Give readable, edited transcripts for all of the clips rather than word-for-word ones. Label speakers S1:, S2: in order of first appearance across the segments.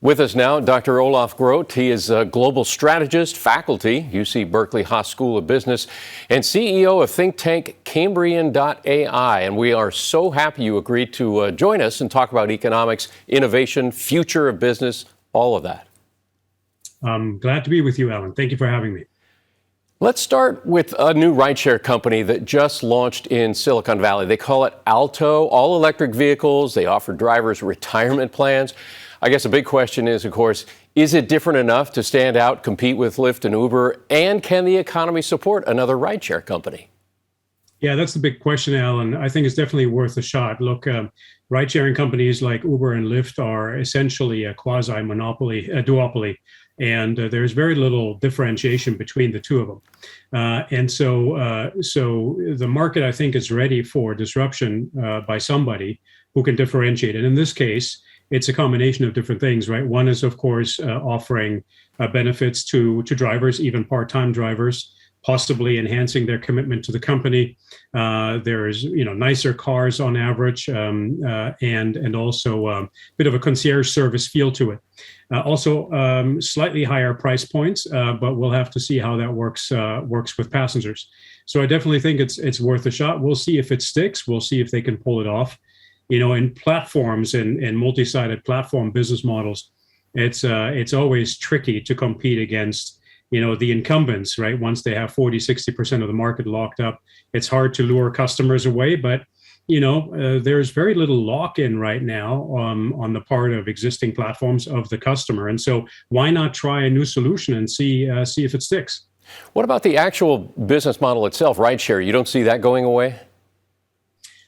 S1: With us now, Dr. Olaf Groth. He is a global strategist, faculty, UC Berkeley Haas School of Business, and CEO of think tank Cambrian.ai. And we are so happy you agreed to join us and talk about economics, innovation, future of business, all of that.
S2: I'm glad to be with you, Alan. Thank you for having me.
S1: Let's start with a new rideshare company that just launched in Silicon Valley. They call it Alto, all electric vehicles. They offer drivers retirement plans. I guess a big question is, of course, is it different enough to stand out, compete with Lyft and Uber, and can the economy support another rideshare company?
S2: Yeah, that's the big question, Alan. I think it's definitely worth a shot. Look, ride-sharing companies like Uber and Lyft are essentially a quasi-monopoly, a duopoly, and there's very little differentiation between the two of them. And so the market, I think, is ready for disruption by somebody who can differentiate. And in this case, it's a combination of different things, right? One is, of course, offering benefits to drivers, even part-time drivers, possibly enhancing their commitment to the company. There's, nicer cars on average, and also a bit of a concierge service feel to it. Also, slightly higher price points, but we'll have to see how that works with passengers. So I definitely think it's worth a shot. We'll see if it sticks. We'll see if they can pull it off. In platforms and multi-sided platform business models, it's always tricky to compete against, the incumbents, right? Once they have 40-60% of the market locked up, it's hard to lure customers away. But, there's very little lock-in right now on the part of existing platforms of the customer. And so why not try a new solution and see if it sticks?
S1: What about the actual business model itself, rideshare? You don't see that going away?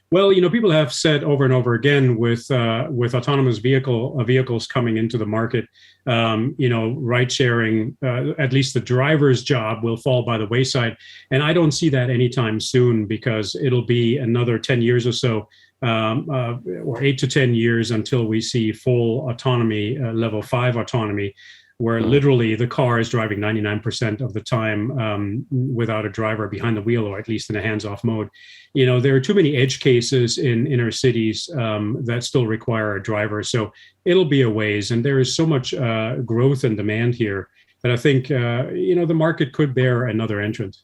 S2: Well, people have said over and over again with autonomous vehicles coming into the market, ride sharing, at least the driver's job will fall by the wayside. And I don't see that anytime soon, because it'll be another 10 years or so, or 8 to 10 years until we see full autonomy, level 5 autonomy, where literally the car is driving 99% of the time without a driver behind the wheel, or at least in a hands-off mode. There are too many edge cases in inner cities that still require a driver. So it'll be a ways, and there is so much growth and demand here that I think, the market could bear another entrant.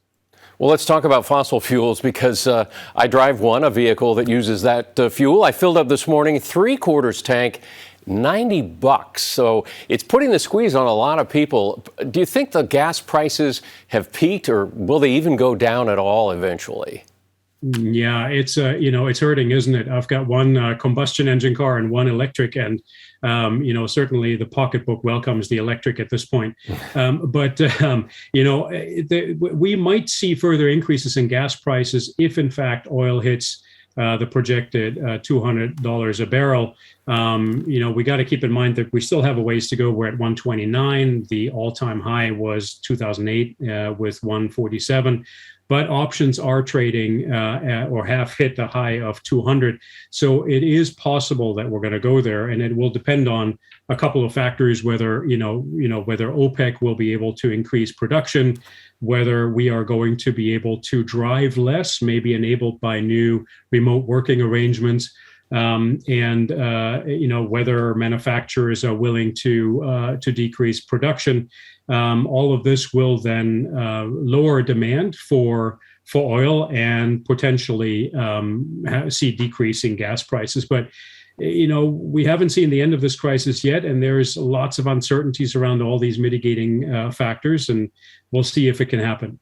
S1: Well, let's talk about fossil fuels, because I drive a vehicle that uses that fuel. I filled up this morning, 3/4 tank, $90. So it's putting the squeeze on a lot of people. Do you think the gas prices have peaked, or will they even go down at all eventually?
S2: Yeah, it's hurting, isn't it? I've got one combustion engine car and one electric, and certainly the pocketbook welcomes the electric at this point. We might see further increases in gas prices if, in fact, oil hits the projected $200 a barrel. We got to keep in mind that we still have a ways to go. We're at 129. The all-time high was 2008 with 147. But options are trading or have hit the high of 200. So it is possible that we're going to go there, and it will depend on a couple of factors: whether whether OPEC will be able to increase production, whether we are going to be able to drive less, maybe enabled by new remote working arrangements, and whether manufacturers are willing to decrease production. All of this will then lower demand for oil and potentially see decreasing gas prices. But we haven't seen the end of this crisis yet, and there's lots of uncertainties around all these mitigating factors, and we'll see if it can happen.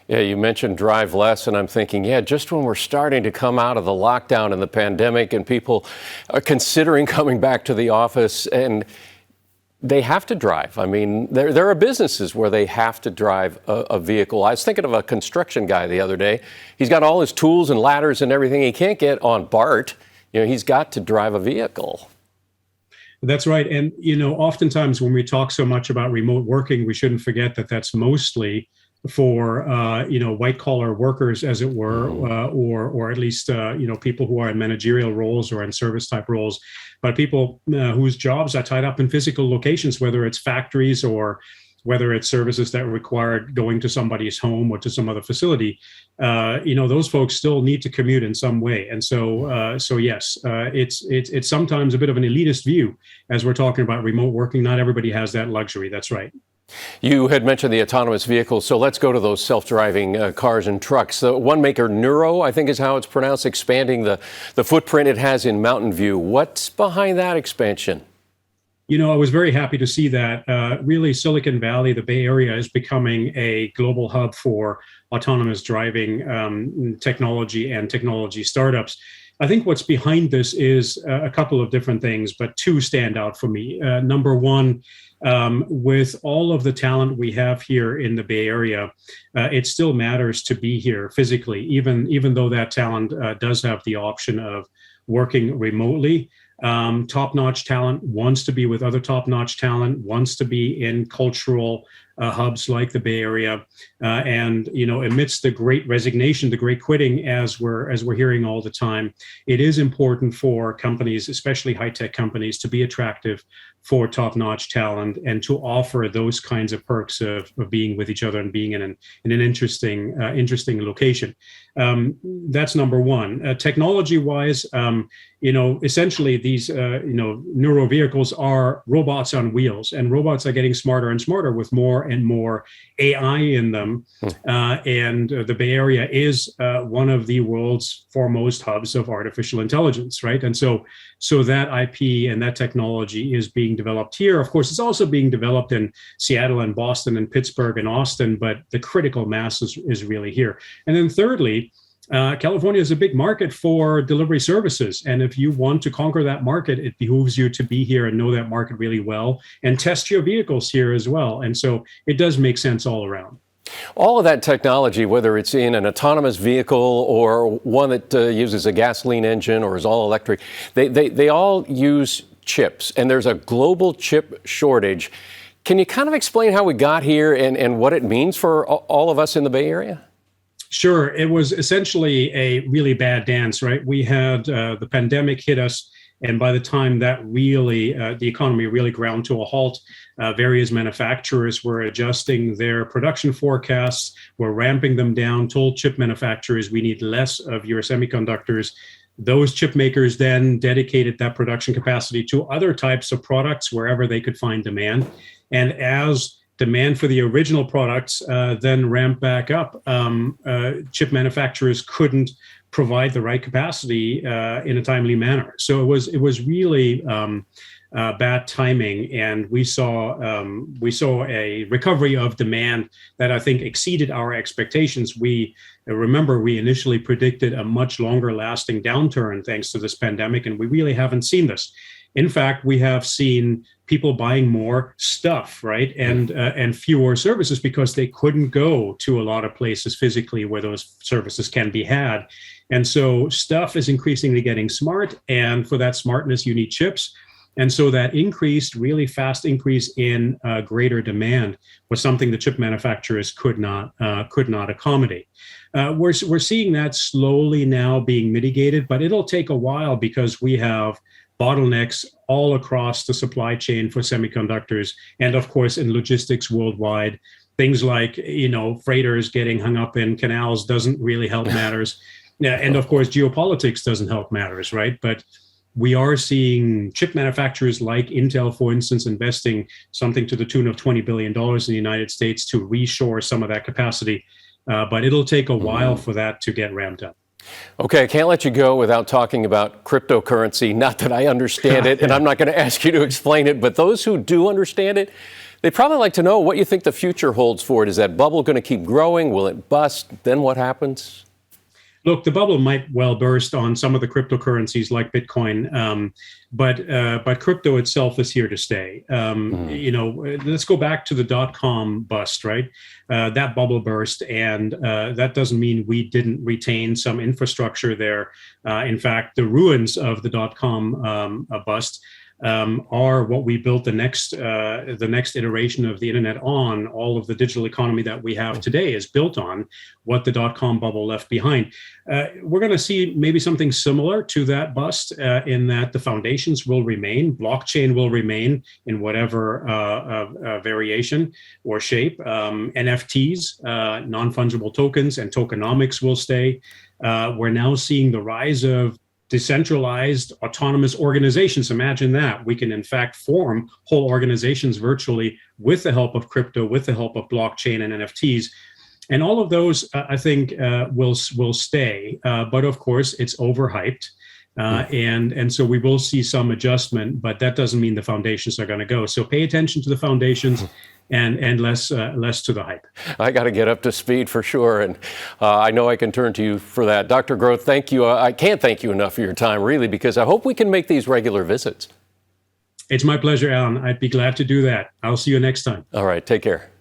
S1: Yeah, you mentioned drive less, and I'm thinking, just when we're starting to come out of the lockdown and the pandemic, and people are considering coming back to the office, and they have to drive. I mean, there are businesses where they have to drive a vehicle. I was thinking of a construction guy the other day. He's got all his tools and ladders and everything. He can't get on BART. He's got to drive a vehicle.
S2: That's right. And, oftentimes when we talk so much about remote working, we shouldn't forget that that's mostly for, white collar workers, as it were, or at least, people who are in managerial roles or in service type roles, but people whose jobs are tied up in physical locations, whether it's factories or whether it's services that require going to somebody's home or to some other facility, those folks still need to commute in some way. And so yes, it's sometimes a bit of an elitist view as we're talking about remote working. Not everybody has that luxury. That's right.
S1: You had mentioned the autonomous vehicles, so let's go to those self-driving cars and trucks. One maker, Nuro, I think is how it's pronounced, expanding the footprint it has in Mountain View. What's behind that expansion?
S2: I was very happy to see that. Really, Silicon Valley, the Bay Area, is becoming a global hub for autonomous driving technology and technology startups. I think what's behind this is a couple of different things, but two stand out for me. Number one, with all of the talent we have here in the Bay Area, it still matters to be here physically, even though that talent does have the option of working remotely. Top-notch talent wants to be with other top-notch talent, wants to be in cultural hubs like the Bay Area, and amidst the great resignation, the great quitting, as we're hearing all the time, it is important for companies, especially high-tech companies, to be attractive for top-notch talent and to offer those kinds of perks of being with each other and being in an interesting location. That's number one. Technology-wise, essentially these neuro vehicles are robots on wheels, and robots are getting smarter and smarter with more and more AI in them. And the Bay Area is one of the world's foremost hubs of artificial intelligence, right? And so that IP and that technology is being developed here. Of course, it's also being developed in Seattle and Boston and Pittsburgh and Austin, but the critical mass is really here. And then thirdly, California is a big market for delivery services. And if you want to conquer that market, it behooves you to be here and know that market really well and test your vehicles here as well. And so it does make sense all around.
S1: All of that technology, whether it's in an autonomous vehicle or one that uses a gasoline engine or is all electric, they all use chips, and there's a global chip shortage. Can you kind of explain how we got here and what it means for all of us in the Bay Area?
S2: Sure. It was essentially a really bad dance, right? We had the pandemic hit us, and by the time that really, the economy really ground to a halt, various manufacturers were adjusting their production forecasts, were ramping them down, told chip manufacturers, we need less of your semiconductors. Those chip makers then dedicated that production capacity to other types of products wherever they could find demand. And as demand for the original products then ramped back up, chip manufacturers couldn't provide the right capacity in a timely manner. So it was really bad timing, and we saw a recovery of demand that I think exceeded our expectations. Remember, we initially predicted a much longer lasting downturn thanks to this pandemic, and we really haven't seen this. In fact, we have seen people buying more stuff, right, and fewer services because they couldn't go to a lot of places physically where those services can be had. And so stuff is increasingly getting smart, and for that smartness, you need chips. And so that really fast increase in greater demand was something the chip manufacturers could not accommodate. We're seeing that slowly now being mitigated, but it'll take a while because we have bottlenecks all across the supply chain for semiconductors, and of course in logistics worldwide. Things like freighters getting hung up in canals doesn't really help matters. And of course geopolitics doesn't help matters, right? But we are seeing chip manufacturers like Intel, for instance, investing something to the tune of $20 billion in the United States to reshore some of that capacity. But it'll take a while for that to get ramped up.
S1: Okay, I can't let you go without talking about cryptocurrency. Not that I understand it, and I'm not going to ask you to explain it, but those who do understand it, they'd probably like to know what you think the future holds for it. Is that bubble going to keep growing? Will it bust? Then what happens?
S2: Look, the bubble might well burst on some of the cryptocurrencies like Bitcoin, but crypto itself is here to stay. Let's go back to the dot-com bust, right? That bubble burst, and that doesn't mean we didn't retain some infrastructure there. In fact, the ruins of the dot-com bust are what we built the next iteration of the internet on. All of the digital economy that we have today is built on what the dot-com bubble left behind. We're going to see maybe something similar to that bust in that the foundations will remain, blockchain will remain in whatever variation or shape. NFTs, non-fungible tokens, and tokenomics will stay. We're now seeing the rise of decentralized autonomous organizations. Imagine that. We can in fact form whole organizations virtually with the help of crypto, with the help of blockchain and NFTs. And all of those, I think, will stay. But of course, it's overhyped. And so we will see some adjustment, but that doesn't mean the foundations are going to go. So pay attention to the foundations and less to the hype.
S1: I got to get up to speed for sure. And I know I can turn to you for that. Dr. Groth, thank you. I can't thank you enough for your time, really, because I hope we can make these regular visits.
S2: It's my pleasure, Alan. I'd be glad to do that. I'll see you next time.
S1: All right. Take care.